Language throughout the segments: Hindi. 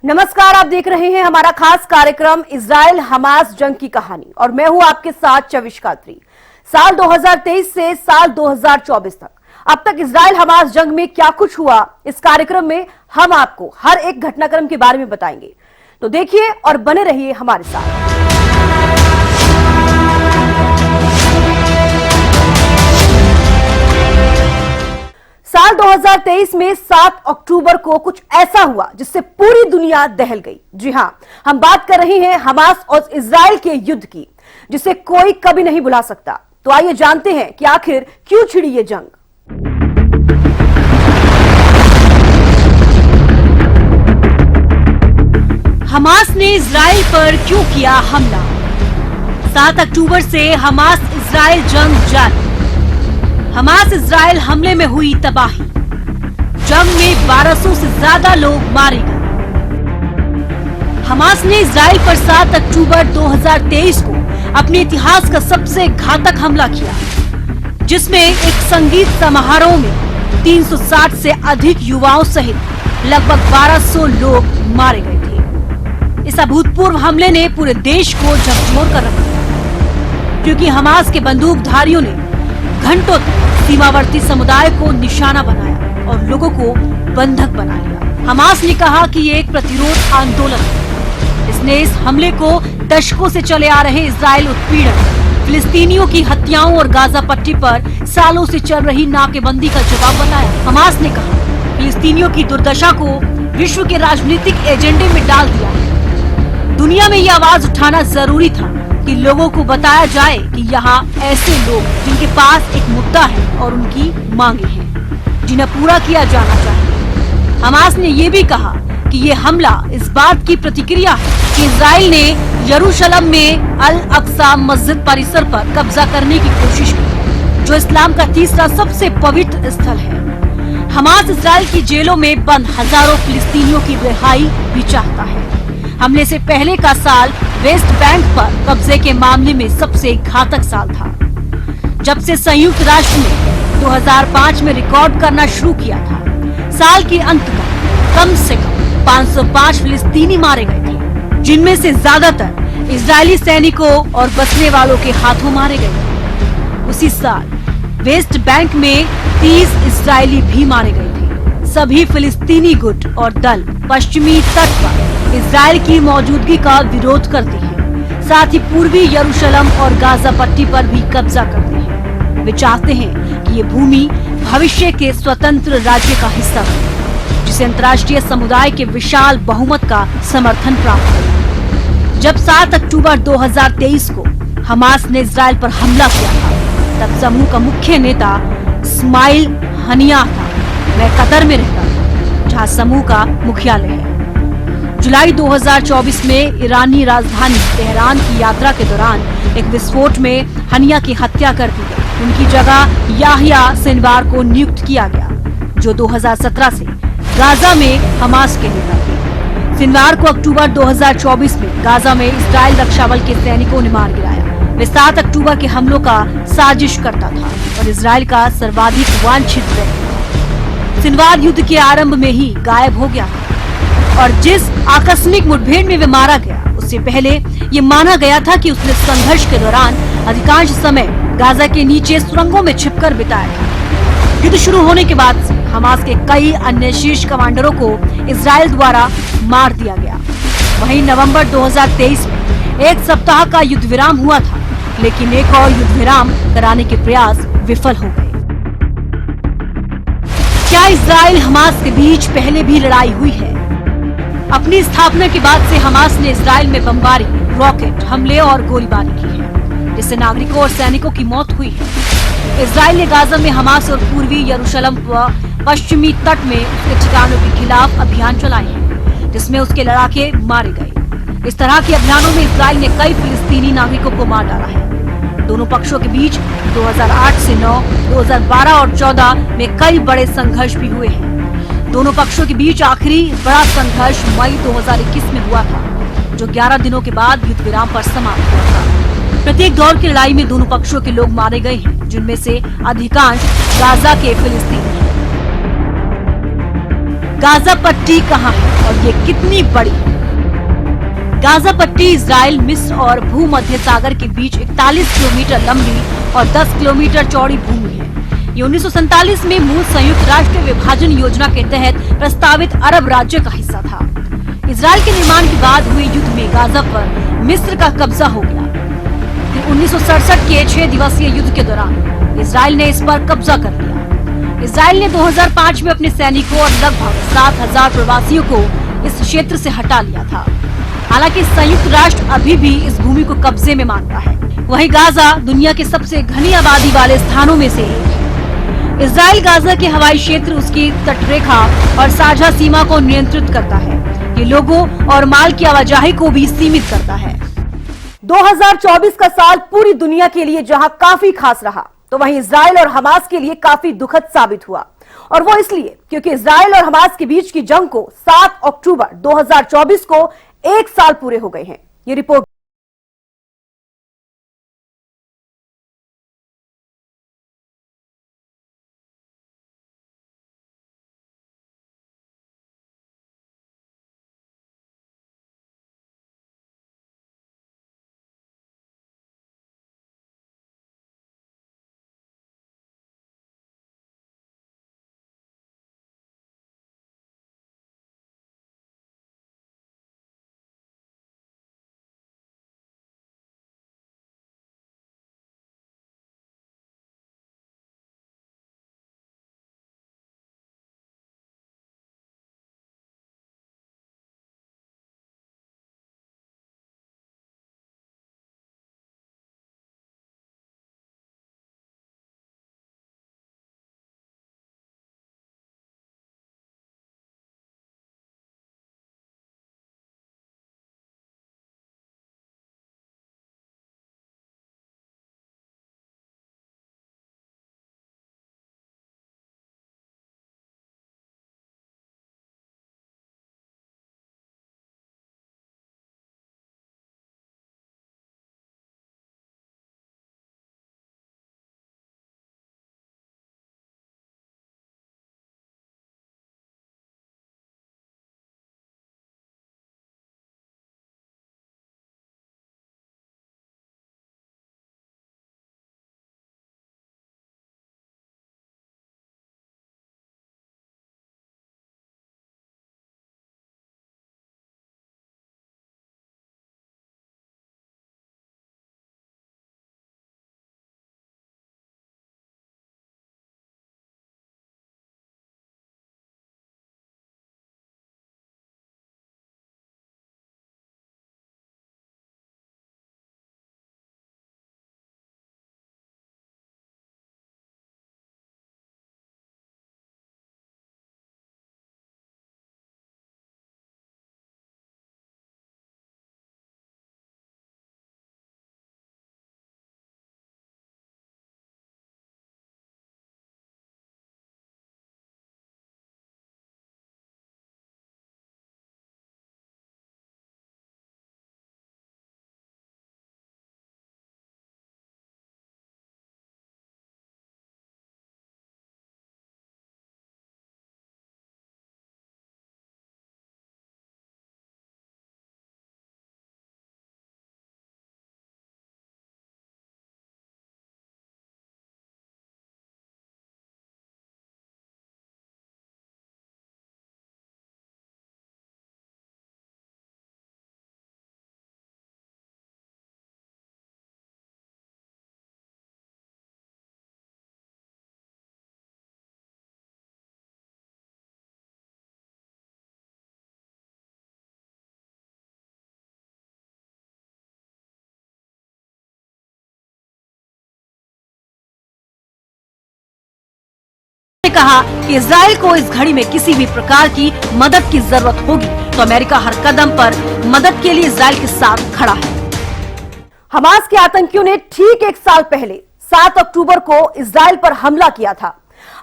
नमस्कार, आप देख रहे हैं हमारा खास कार्यक्रम इजराइल हमास जंग की कहानी और मैं हूं आपके साथ चविश कात्री। साल 2023 से साल 2024 तक अब तक इजराइल हमास जंग में क्या कुछ हुआ, इस कार्यक्रम में हम आपको हर एक घटनाक्रम के बारे में बताएंगे। तो देखिए और बने रहिए हमारे साथ। साल 2023 में 7 अक्टूबर को कुछ ऐसा हुआ जिससे पूरी दुनिया दहल गई। जी हां, हम बात कर रहे हैं हमास और इजराइल के युद्ध की, जिसे कोई कभी नहीं भुला सकता। तो आइए जानते हैं कि आखिर क्यों छिड़ी ये जंग। हमास ने इजराइल पर क्यों किया हमला? 7 अक्टूबर से हमास इजराइल जंग जारी। हमास इजराइल हमले में हुई तबाही। जंग में 1200 से ज्यादा लोग मारे गए। हमास ने इजराइल पर 7 अक्टूबर 2023 को अपने इतिहास का सबसे घातक हमला किया, जिसमें एक संगीत समारोह में 360 से अधिक युवाओं सहित लगभग 1200 लोग मारे गए थे। इस अभूतपूर्व हमले ने पूरे देश को झकझोर कर रखा, क्योंकि हमास के बंदूकधारियों ने घंटों तक सीमावर्ती समुदाय को निशाना बनाया और लोगों को बंधक बना लिया। हमास ने कहा कि ये एक प्रतिरोध आंदोलन है। इसने इस हमले को दशकों से चले आ रहे इजराइल उत्पीड़न, फिलिस्तीनियों की हत्याओं और गाजा पट्टी पर सालों से चल रही नाकेबंदी का जवाब बताया। हमास ने कहा, फिलिस्तीनियों की दुर्दशा को विश्व के राजनीतिक एजेंडे में डाल दिया है। दुनिया में ये आवाज उठाना जरूरी था कि लोगों को बताया जाए कि यहाँ ऐसे लोग जिनके पास एक मुद्दा है और उनकी मांगे हैं, जिन्हें पूरा किया जाना चाहिए। हमास ने ये भी कहा कि ये हमला इस बात की प्रतिक्रिया है कि इजराइल ने यरूशलेम में अल अक्सा मस्जिद परिसर पर कब्जा करने की कोशिश की, जो इस्लाम का तीसरा सबसे पवित्र स्थल है। हमास इजराइल की जेलों में बंद हजारों फिलिस्तीनियों की रिहाई भी चाहता है। हमले से पहले का साल वेस्ट बैंक पर कब्जे के मामले में सबसे घातक साल था। जब से संयुक्त राष्ट्र ने 2005 में रिकॉर्ड करना शुरू किया था, साल के अंत तक कम से कम 505 फिलिस्तीनी मारे गए थे, जिनमें से ज्यादातर इजरायली सैनिकों और बसने वालों के हाथों मारे गए थे। उसी साल वेस्ट बैंक में 30 इजरायली भी मारे गए थे। सभी फिलिस्तीनी गुट और दल पश्चिमी तट पर इजराइल की मौजूदगी का विरोध करते हैं, साथ ही पूर्वी यरूशलेम और गाजा पट्टी पर भी कब्जा करते हैं। वे चाहते हैं कि ये भूमि भविष्य के स्वतंत्र राज्य का हिस्सा बने, जिसे अंतर्राष्ट्रीय समुदाय के विशाल बहुमत का समर्थन प्राप्त हो। जब 7 अक्टूबर 2023 को हमास ने इजराइल पर हमला किया था, तब समूह का मुख्य नेता इस्माइल हनिया था। मैं कतर में रहता था, जहाँ समूह का मुख्यालय है। जुलाई 2024 में ईरानी राजधानी तेहरान की यात्रा के दौरान एक विस्फोट में हनिया की हत्या कर दी गई। उनकी जगह याहिया सिनवार को नियुक्त किया गया, जो 2017 से गाजा में हमास के नेता थे। सिनवार को अक्टूबर 2024 में गाजा में इजराइल रक्षा बल के सैनिकों ने मार गिराया। वे 7 अक्टूबर के हमलों का साजिश करता था और इजराइल का सर्वाधिक वांछित व्यक्ति था। सिनवार युद्ध के आरंभ में ही गायब हो गया और जिस आकस्मिक मुठभेड़ में वे मारा गया, उससे पहले ये माना गया था कि उसने संघर्ष के दौरान अधिकांश समय गाजा के नीचे सुरंगों में छिपकर बिताया था। युद्ध शुरू होने के बाद से हमास के कई अन्य शीर्ष कमांडरों को इजराइल द्वारा मार दिया गया। वहीं नवंबर 2023 में एक सप्ताह का युद्ध विराम हुआ था, लेकिन एक और युद्ध विराम कराने के प्रयास विफल हो गए। क्या इजराइल हमास के बीच पहले भी लड़ाई हुई है? अपनी स्थापना के बाद से हमास ने इजराइल में बमबारी, रॉकेट हमले और गोलीबारी की है, जिससे नागरिकों और सैनिकों की मौत हुई है। इजराइल ने गाजा में हमास और पूर्वी यरूशलेम व पश्चिमी तट में उसके ठिकानों के खिलाफ अभियान चलाए हैं, जिसमें उसके लड़ाके मारे गए। इस तरह के अभियानों में इजराइल ने कई फिलिस्तीनी नागरिकों को मार डाला है। दोनों पक्षों के बीच 2008 से 9, 2012 और 14 में कई बड़े संघर्ष भी हुए हैं। दोनों पक्षों के बीच आखिरी बड़ा संघर्ष मई 2021 में हुआ था, जो 11 दिनों के बाद युद्ध विराम पर समाप्त हुआ था। प्रत्येक दौर की लड़ाई में दोनों पक्षों के लोग मारे गए हैं, जिनमें से अधिकांश गाजा के फिलिस्तीनी हैं। गाजा पट्टी कहाँ है और ये कितनी बड़ी है? गाजा पट्टी इजराइल, मिस्र और भूमध्य सागर के बीच 41 किलोमीटर लंबी और 10 किलोमीटर चौड़ी भूमि है। ये 1947 में मूल संयुक्त राष्ट्र विभाजन योजना के तहत प्रस्तावित अरब राज्य का हिस्सा था। इजराइल के निर्माण के बाद हुए युद्ध में गाजा पर मिस्र का कब्जा हो गया। फिर 1967 के 6 दिवसीय युद्ध के दौरान इजराइल ने इस पर कब्जा कर लिया। इजराइल ने 2005 में अपने सैनिकों और लगभग 7,000 प्रवासियों को इस क्षेत्र से हटा लिया था। हालांकि संयुक्त राष्ट्र अभी भी इस भूमि को कब्जे में मानता है। वहीं गाजा दुनिया के सबसे घनी आबादी वाले स्थानों में से एक है। इजराइल गाजा के हवाई क्षेत्र, उसकी तटरेखा और साझा सीमा को नियंत्रित करता है। ये लोगों और माल की आवाजाही को भी सीमित करता है। 2024 का साल पूरी दुनिया के लिए जहां काफी खास रहा, तो वहीं इजराइल और हमास के लिए काफी दुखद साबित हुआ। और वो इसलिए क्योंकि इजराइल और हमास के बीच की जंग को 7 अक्टूबर 2024 को 1 साल पूरे हो गए हैं। ये रिपोर्ट ने कहा कि इजराइल को इस घड़ी में किसी भी प्रकार की मदद की जरूरत होगी तो अमेरिका हर कदम पर मदद के लिए इजराइल के साथ खड़ा है। हमास के आतंकियों ने ठीक 1 साल पहले 7 अक्टूबर को इजराइल पर हमला किया था।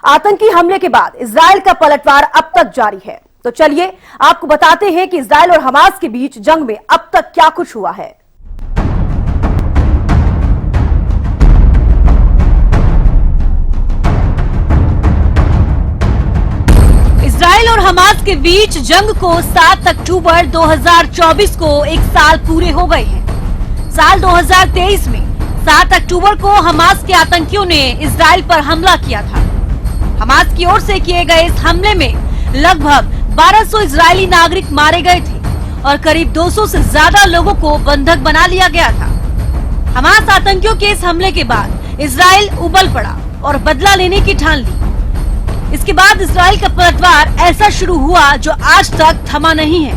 आतंकी हमले के बाद इजराइल का पलटवार अब तक जारी है। तो चलिए आपको बताते हैं कि इजराइल और हमास के बीच जंग में अब तक क्या कुछ हुआ है। इजराइल और हमास के बीच जंग को 7 अक्टूबर 2024 को एक साल पूरे हो गए हैं। साल 2023 में 7 अक्टूबर को हमास के आतंकियों ने इजराइल पर हमला किया था। हमास की ओर से किए गए इस हमले में लगभग 1200 इजरायली नागरिक मारे गए थे और करीब 200 से ज्यादा लोगों को बंधक बना लिया गया था। हमास आतंकियों के इस हमले के बाद इजराइल उबल पड़ा और बदला लेने की ठान ली। इसके बाद इजराइल का पलटवार ऐसा शुरू हुआ जो आज तक थमा नहीं है।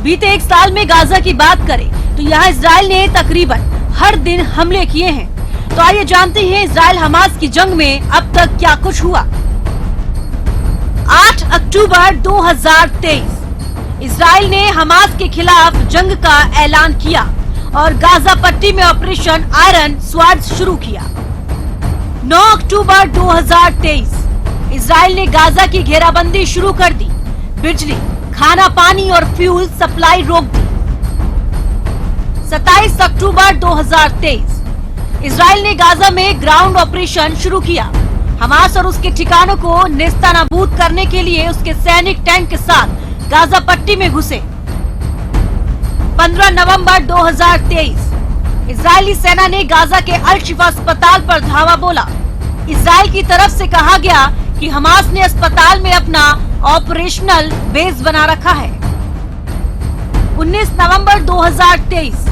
बीते एक साल में गाजा की बात करें तो यहाँ इजराइल ने तकरीबन हर दिन हमले किए हैं। तो आइए जानते हैं इजराइल हमास की जंग में अब तक क्या कुछ हुआ। 8 अक्टूबर 2023 इजराइल ने हमास के खिलाफ जंग का ऐलान किया और गाजा पट्टी में ऑपरेशन आयरन स्वॉर्ड शुरू किया। 9 अक्टूबर 2023 इजराइल ने गाजा की घेराबंदी शुरू कर दी। बिजली, खाना पानी और फ्यूल सप्लाई रोक दी। 27 अक्टूबर 2023 इजराइल ने गाजा में ग्राउंड ऑपरेशन शुरू किया। हमास और उसके ठिकानों को नेस्तनाबूद करने के लिए उसके सैनिक टैंक के साथ गाजा पट्टी में घुसे। 15 नवंबर 2023 इजरायली सेना ने गाजा के अल शिफा अस्पताल पर धावा बोला। इजराइल की तरफ से कहा गया कि हमास ने अस्पताल में अपना ऑपरेशनल बेस बना रखा है। 19 नवंबर 2023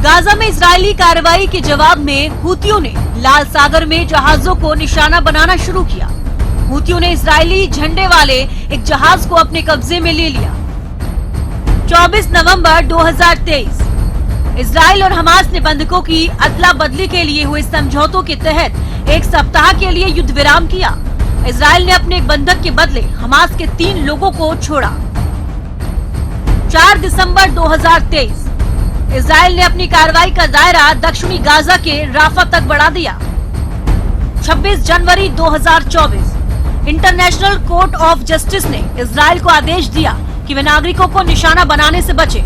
गाजा में इजरायली कार्रवाई के जवाब में हूतियों ने लाल सागर में जहाजों को निशाना बनाना शुरू किया। हूतियों ने इजरायली झंडे वाले एक जहाज को अपने कब्जे में ले लिया। 24 नवंबर 2023 इजराइल और हमास ने बंधकों की अदला बदली के लिए हुए समझौतों के तहत एक सप्ताह के लिए युद्ध विराम किया। इजराइल ने अपने एक बंधक के बदले हमास के 3 लोगों को छोड़ा। 4 दिसंबर 2023 इजराइल ने अपनी कार्रवाई का दायरा दक्षिणी गाजा के राफा तक बढ़ा दिया। 26 जनवरी 2024 इंटरनेशनल कोर्ट ऑफ जस्टिस ने इजराइल को आदेश दिया कि वे नागरिकों को निशाना बनाने से बचे।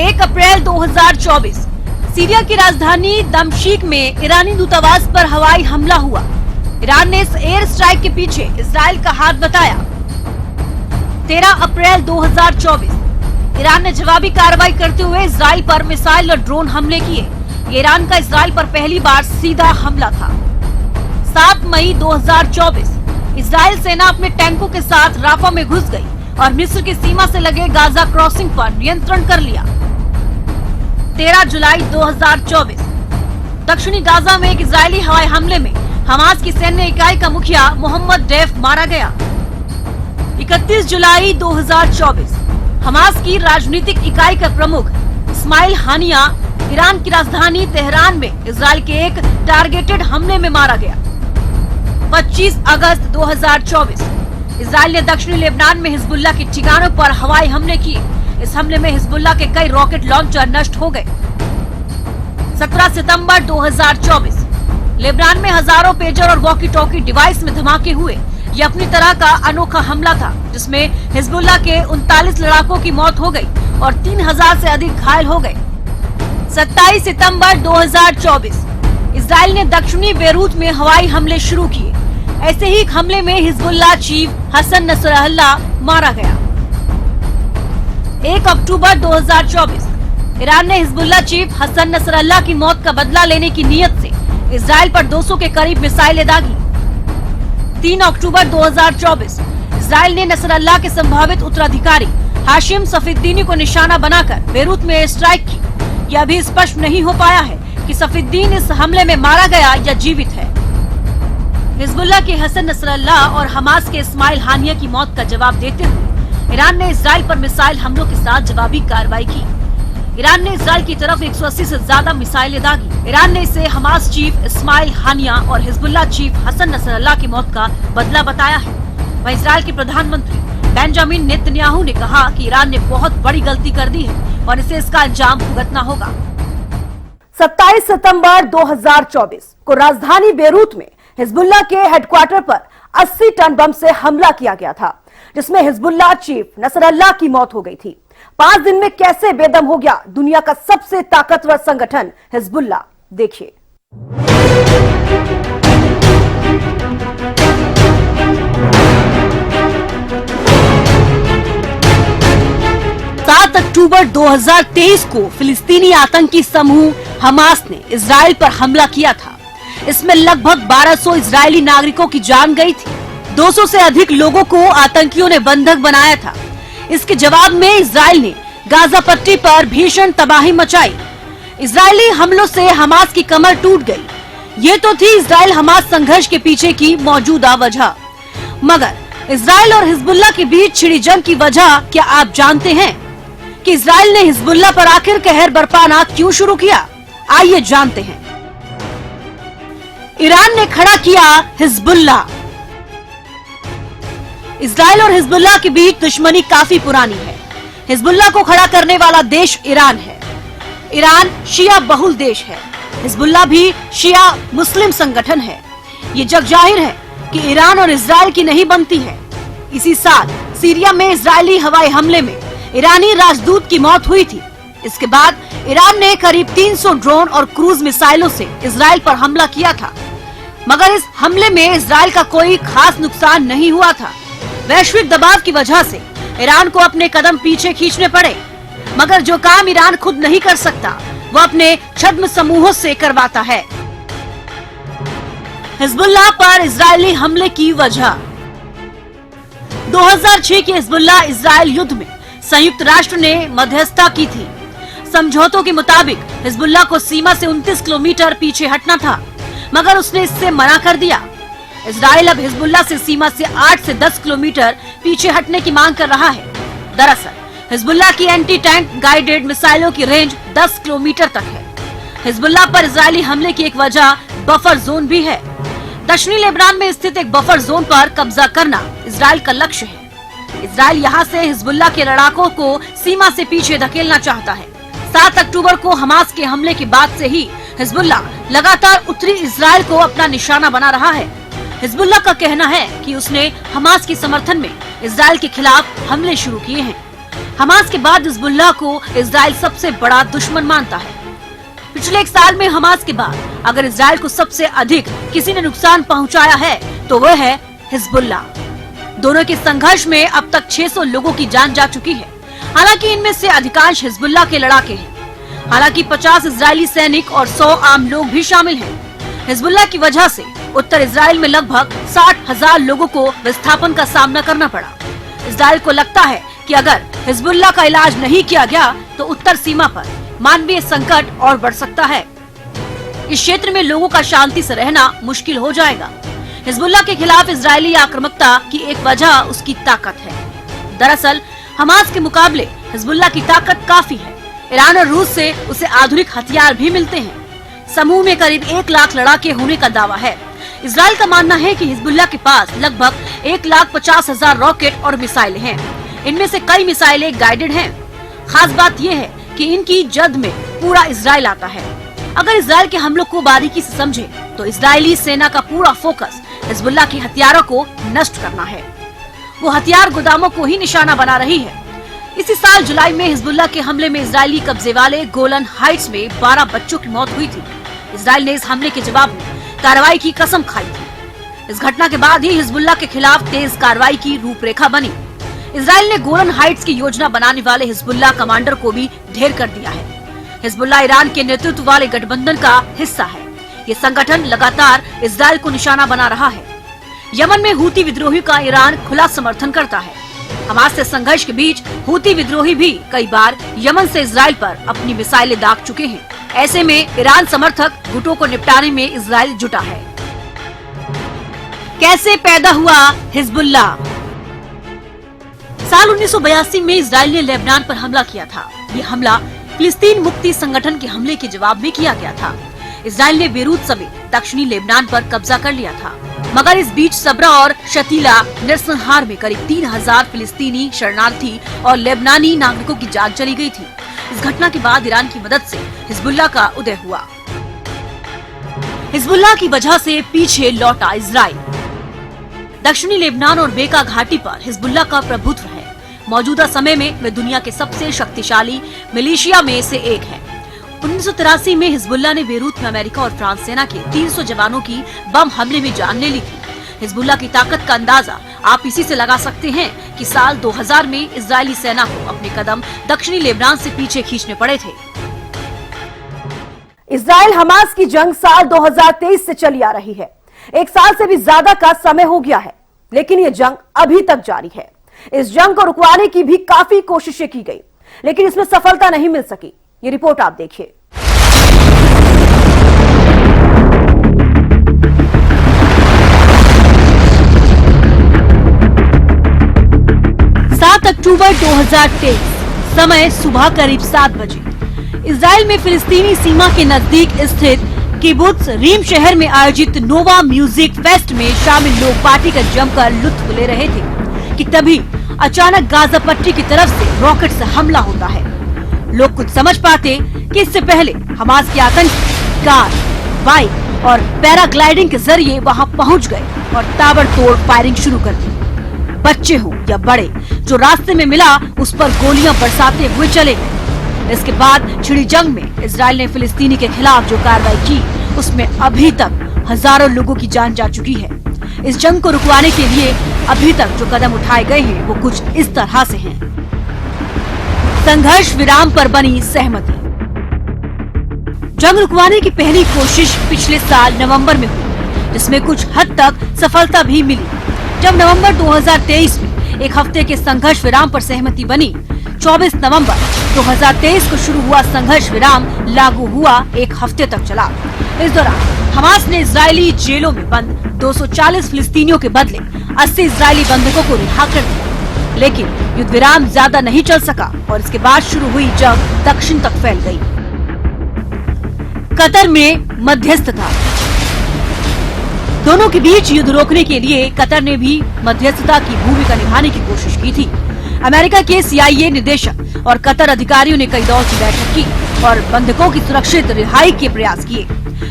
1 अप्रैल 2024 सीरिया की राजधानी दमश्क में ईरानी दूतावास पर हवाई हमला हुआ। ईरान ने इस एयर स्ट्राइक के पीछे इजराइल का हाथ बताया। 13 अप्रैल 2024 ईरान ने जवाबी कार्रवाई करते हुए इजराइल पर मिसाइल और ड्रोन हमले किए। ये ईरान का इजराइल पर पहली बार सीधा हमला था। 7 मई 2024 इजराइल सेना अपने टैंकों के साथ राफा में घुस गई और मिस्र की सीमा से लगे गाजा क्रॉसिंग पर नियंत्रण कर लिया। 13 जुलाई 2024 दक्षिणी गाजा में एक इजरायली हवाई हमले में हमास की सैन्य इकाई का मुखिया मोहम्मद डेफ मारा गया। 31 जुलाई 2024 हमास की राजनीतिक इकाई का प्रमुख इस्माइल हानिया ईरान की राजधानी तेहरान में इजराइल के एक टारगेटेड हमले में मारा गया। 25 अगस्त 2024 इजराइल ने दक्षिणी लेबनान में हिजबुल्लाह के ठिकानों पर हवाई हमले किए। इस हमले में हिजबुल्लाह के कई रॉकेट लॉन्चर नष्ट हो गए। 17 सितंबर 2024 लेबनान में हजारों पेजर और वॉकी टॉकी डिवाइस में धमाके हुए। यह अपनी तरह का अनोखा हमला था जिसमें हिजबुल्लाह के 39 लड़ाकों की मौत हो गई और 3000 से अधिक घायल हो गए। 27 सितंबर 2024 इजराइल ने दक्षिणी बेरूत में हवाई हमले शुरू किए। ऐसे ही एक हमले में हिजबुल्लाह चीफ हसन नसरल्लाह मारा गया। 1 अक्टूबर 2024 ईरान ने हिजबुल्लाह चीफ हसन नसरल्लाह की मौत का बदला लेने की नीयत से इजराइल पर 200 के करीब मिसाइलें दागी। 3 अक्टूबर 2024 इजराइल ने नसरल्लाह के संभावित उत्तराधिकारी हाशिम सफीद्दीनी को निशाना बनाकर बेरूत में एयर स्ट्राइक की। यह अभी स्पष्ट नहीं हो पाया है कि सफीद्दीन इस हमले में मारा गया या जीवित है। हिजबुल्लाह के हसन नसरल्लाह और हमास के इस्माइल हानिया की मौत का जवाब देते हुए ईरान ने इजराइल पर मिसाइल हमलों के साथ जवाबी कार्रवाई की। ईरान ने इजराइल की तरफ 180 से ज्यादा मिसाइलें दागी। ईरान ने इसे हमास चीफ इस्माइल हानिया और हिजबुल्लाह चीफ हसन नसरल्लाह की मौत का बदला बताया है। वहीं इजराइल के प्रधानमंत्री बेंजामिन नेतन्याहू ने कहा कि ईरान ने बहुत बड़ी गलती कर दी है और इसे इसका अंजाम भुगतना होगा। 27 सितंबर 2024 को राजधानी बेरूत में हिजबुल्लाह के हेडक्वार्टर पर 80 टन बम से हमला किया गया था, जिसमें हिजबुल्लाह चीफ नसरल्लाह की मौत हो गई थी। 5 दिन में कैसे बेदम हो गया दुनिया का सबसे ताकतवर संगठन हिजबुल्लाह, देखिए। अक्टूबर 2023 को फिलिस्तीनी आतंकी समूह हमास ने इजराइल पर हमला किया था। इसमें लगभग 1200 इजरायली नागरिकों की जान गई थी। 200 से अधिक लोगों को आतंकियों ने बंधक बनाया था। इसके जवाब में इजराइल ने गाजा पट्टी पर भीषण तबाही मचाई। इजरायली हमलों से हमास की कमर टूट गई। ये तो थी इजराइल हमास संघर्ष के पीछे की मौजूदा वजह। मगर इजराइल और हिजबुल्लाह के बीच छिड़ी जंग की वजह क्या आप जानते हैं कि इजराइल ने हिजबुल्लाह पर आखिर कहर बरपाना क्यों शुरू किया? आइए जानते हैं। ईरान ने खड़ा किया हिजबुल्लाह। इजराइल और हिजबुल्लाह के बीच दुश्मनी काफी पुरानी है। हिजबुल्लाह को खड़ा करने वाला देश ईरान है। ईरान शिया बहुल देश है। हिजबुल्लाह भी शिया मुस्लिम संगठन है। ये जग जाहिर है कि ईरान और इजराइल की नहीं बनती है। इसी साल सीरिया में इजरायली हवाई हमले में ईरानी राजदूत की मौत हुई थी। इसके बाद ईरान ने करीब 300 ड्रोन और क्रूज मिसाइलों से इजराइल पर हमला किया था। मगर इस हमले में इजराइल का कोई खास नुकसान नहीं हुआ था। वैश्विक दबाव की वजह से ईरान को अपने कदम पीछे खींचने पड़े। मगर जो काम ईरान खुद नहीं कर सकता वो अपने छद्म समूहों से करवाता है। हिजबुल्लाह पर इजरायली हमले की वजह। 2006 के हिजबुल्लाह इजराइल युद्ध में संयुक्त राष्ट्र ने मध्यस्थता की थी। समझौतों के मुताबिक हिजबुल्लाह को सीमा से 29 किलोमीटर पीछे हटना था, मगर उसने इससे मना कर दिया। इजराइल अब हिजबुल्लाह से सीमा से 8 से 10 किलोमीटर पीछे हटने की मांग कर रहा है। दरअसल हिजबुल्लाह की एंटी टैंक गाइडेड मिसाइलों की रेंज 10 किलोमीटर तक है। हिजबुल्लाह पर इजरायली हमले की एक वजह बफर जोन भी है। दक्षिणी लेबनान में स्थित एक बफर जोन पर कब्जा करना इजराइल का लक्ष्य है। इजराइल यहाँ से हिजबुल्लाह के लड़ाकों को सीमा से पीछे धकेलना चाहता है। 7 अक्टूबर को हमास के हमले के बाद से ही हिजबुल्लाह लगातार उत्तरी इजराइल को अपना निशाना बना रहा है। हिजबुल्लाह का कहना है कि उसने हमास के समर्थन में इजराइल के खिलाफ हमले शुरू किए हैं। हमास के बाद हिजबुल्लाह को इजराइल सबसे बड़ा दुश्मन मानता है। पिछले एक साल में हमास के बाद अगर इजराइल को सबसे अधिक किसी ने नुकसान पहुंचाया है तो वह है हिजबुल्लाह। दोनों के संघर्ष में अब तक 600 लोगों की जान जा चुकी है। हालांकि इनमें से अधिकांश हिजबुल्लाह के लड़ाके हैं। हालांकि 50 इजरायली सैनिक और 100 आम लोग भी शामिल हैं। हिजबुल्लाह की वजह से उत्तर इजराइल में लगभग 60,000 लोगों को विस्थापन का सामना करना पड़ा। इजराइल को लगता है कि अगर हिजबुल्लाह का इलाज नहीं किया गया तो उत्तर सीमा पर मानवीय संकट और बढ़ सकता है। इस क्षेत्र में लोगों का शांति से रहना मुश्किल हो जाएगा। हिजबुल्लाह के खिलाफ इजरायली आक्रामकता की एक वजह उसकी ताकत है। दरअसल हमास के मुकाबले हिजबुल्लाह की ताकत काफी है। ईरान और रूस से उसे आधुनिक हथियार भी मिलते हैं। समूह में करीब 1 लाख लड़ाके होने का दावा है। इजराइल का मानना है कि हिजबुल्लाह के पास लगभग 1,50,000 रॉकेट और मिसाइलें हैं। इनमें से कई मिसाइलें गाइडेड हैं। खास बात यह है कि इनकी जद में पूरा इजराइल आता है। अगर इजराइल के हमलों को बारीकी से समझे तो इजरायली सेना का पूरा फोकस हिजबुल्लाह के हथियारों को नष्ट करना है। वो हथियार गोदामों को ही निशाना बना रही है। इसी साल जुलाई में हिजबुल्लाह के हमले में इजरायली कब्जे वाले गोलन हाइट्स में 12 बच्चों की मौत हुई थी। इजराइल ने इस हमले के जवाब में कार्रवाई की कसम खाई थी। इस घटना के बाद ही हिजबुल्लाह के खिलाफ तेज कार्रवाई की रूपरेखा बनी। इजराइल ने गोलन हाइट्स की योजना बनाने वाले हिजबुल्लाह कमांडर को भी ढेर कर दिया है। हिजबुल्लाह ईरान के नेतृत्व वाले गठबंधन का हिस्सा है। ये संगठन लगातार इजराइल को निशाना बना रहा है। यमन में हूती विद्रोही का ईरान खुला समर्थन करता है। हमास से संघर्ष के बीच हूती विद्रोही भी कई बार यमन से इजराइल पर अपनी मिसाइलें दाग चुके हैं। ऐसे में ईरान समर्थक गुटों को निपटाने में इजराइल जुटा है। कैसे पैदा हुआ हिजबुल्लाह? साल 1982 में इजराइल ने लेबनान पर हमला किया था। ये हमला फिलिस्तीन मुक्ति संगठन के हमले के जवाब में किया गया था। इजराइल ने बेरूत समेत दक्षिणी लेबनान पर कब्जा कर लिया था। मगर इस बीच सबरा और शतीला नरसंहार में करीब 3,000 फिलिस्तीनी शरणार्थी और लेबनानी नागरिकों की जान चली गई थी। इस घटना के बाद ईरान की मदद से हिजबुल्लाह का उदय हुआ। हिजबुल्लाह की वजह से पीछे लौटा इजराइल। दक्षिणी लेबनान और बेका घाटी पर हिजबुल्लाह का प्रभुत्व है। मौजूदा समय में वे दुनिया के सबसे शक्तिशाली मिलिशिया में से एक है। 1983 में हिजबुल्लाह ने बेरूत में अमेरिका और फ्रांस सेना के 300 जवानों की बम हमले में जान ले ली थी। हिजबुल्लाह की ताकत का अंदाजा आप इसी से लगा सकते हैं कि साल 2000 में इजरायली सेना को अपने कदम दक्षिणी लेबनान से पीछे खींचने पड़े थे। इजराइल हमास की जंग साल 2023 से चली आ रही है। एक साल से भी ज्यादा का समय हो गया है, लेकिन ये जंग अभी तक जारी है। इस जंग को रुकवाने की भी काफी कोशिशें की गई, लेकिन इसमें सफलता नहीं मिल सकी। ये रिपोर्ट आप देखिए। 7 अक्टूबर 2023, समय सुबह करीब 7 बजे। इजराइल में फिलिस्तीनी सीमा के नजदीक स्थित किबुत्ज रीम शहर में आयोजित नोवा म्यूजिक फेस्ट में शामिल लोग पार्टी का जमकर लुत्फ ले रहे थे कि तभी अचानक गाजा पट्टी की तरफ से रॉकेट से हमला होता है। लोग कुछ समझ पाते कि इससे पहले हमास के आतंकी कार, बाइक और पैराग्लाइडिंग के जरिए वहां पहुंच गए और ताबड़तोड़ फायरिंग शुरू कर दी। बच्चे हो या बड़े, जो रास्ते में मिला उस पर गोलियां बरसाते हुए चले गए। इसके बाद छिड़ी जंग में इजराइल ने फिलिस्तीनी के खिलाफ जो कार्रवाई की, उसमें अभी तक हजारों लोगों की जान जा चुकी है। इस जंग को रुकवाने के लिए अभी तक जो कदम उठाए गए हैं वो कुछ इस तरह से हैं। संघर्ष विराम पर बनी सहमति। जंग रुकवाने की पहली कोशिश पिछले साल नवंबर में हुई, जिसमें कुछ हद तक सफलता भी मिली। जब नवंबर 2023 में एक हफ्ते के संघर्ष विराम पर सहमति बनी, 24 नवंबर 2023 को शुरू हुआ संघर्ष विराम लागू हुआ, एक हफ्ते तक चला। इस दौरान हमास ने इजरायली जेलों में बंद 240 फिलिस्तीनियों के बदले 80 इजरायली बंधकों को रिहा कर दिया, लेकिन युद्ध विराम ज्यादा नहीं चल सका और इसके बाद शुरू हुई जंग दक्षिण तक फैल गई। कतर में मध्यस्थता। दोनों के बीच युद्ध रोकने के लिए कतर ने भी मध्यस्थता की भूमिका निभाने की कोशिश की थी। अमेरिका के CIA निदेशक और कतर अधिकारियों ने कई दौर की बैठक की और बंधकों की सुरक्षित रिहाई के प्रयास किए,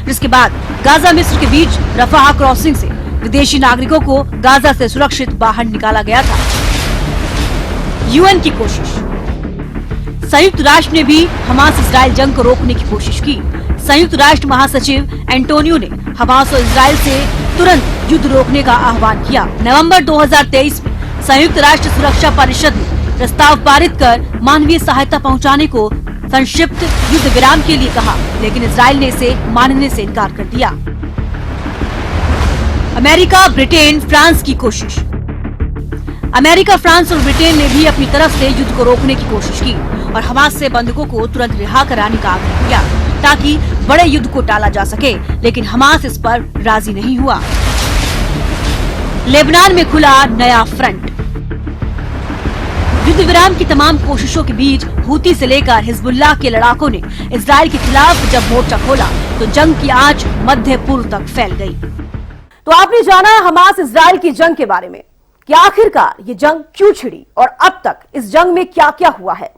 जिसके बाद गाजा मिस्र के बीच रफाह क्रॉसिंग से विदेशी नागरिकों को गाजा से सुरक्षित बाहर निकाला गया था। UN की कोशिश। संयुक्त राष्ट्र ने भी हमास इजराइल जंग को रोकने की कोशिश की। संयुक्त राष्ट्र महासचिव एंटोनियो ने हमास और इजराइल से तुरंत युद्ध रोकने का आह्वान किया। नवंबर 2023 में संयुक्त राष्ट्र सुरक्षा परिषद ने प्रस्ताव पारित कर मानवीय सहायता पहुंचाने को संक्षिप्त युद्ध विराम के लिए कहा, लेकिन इजराइल ने इसे मानने से इनकार कर दिया। अमेरिका, ब्रिटेन, फ्रांस की कोशिश। अमेरिका, फ्रांस और ब्रिटेन ने भी अपनी तरफ से युद्ध को रोकने की कोशिश की और हमास से बंधकों को तुरंत रिहा कराने का आग्रह किया ताकि बड़े युद्ध को टाला जा सके, लेकिन हमास इस पर राजी नहीं हुआ। लेबनान में खुला नया फ्रंट। युद्ध विराम की तमाम कोशिशों के बीच हूती से लेकर हिजबुल्लाह के लड़ाकों ने इजराइल के खिलाफ जब मोर्चा खोला तो जंग की आंच मध्य पूर्व तक फैल गई। तो आपने जाना हमास इजराइल की जंग के बारे में कि आखिरकार ये जंग क्यों छिड़ी और अब तक इस जंग में क्या क्या हुआ है।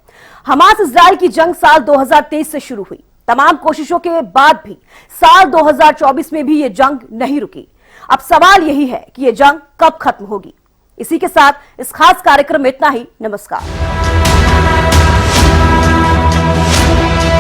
हमास इजराइल की जंग साल 2023 से शुरू हुई। तमाम कोशिशों के बाद भी साल 2024 में भी ये जंग नहीं रुकी। अब सवाल यही है कि ये जंग कब खत्म होगी। इसी के साथ इस खास कार्यक्रम में इतना ही। नमस्कार।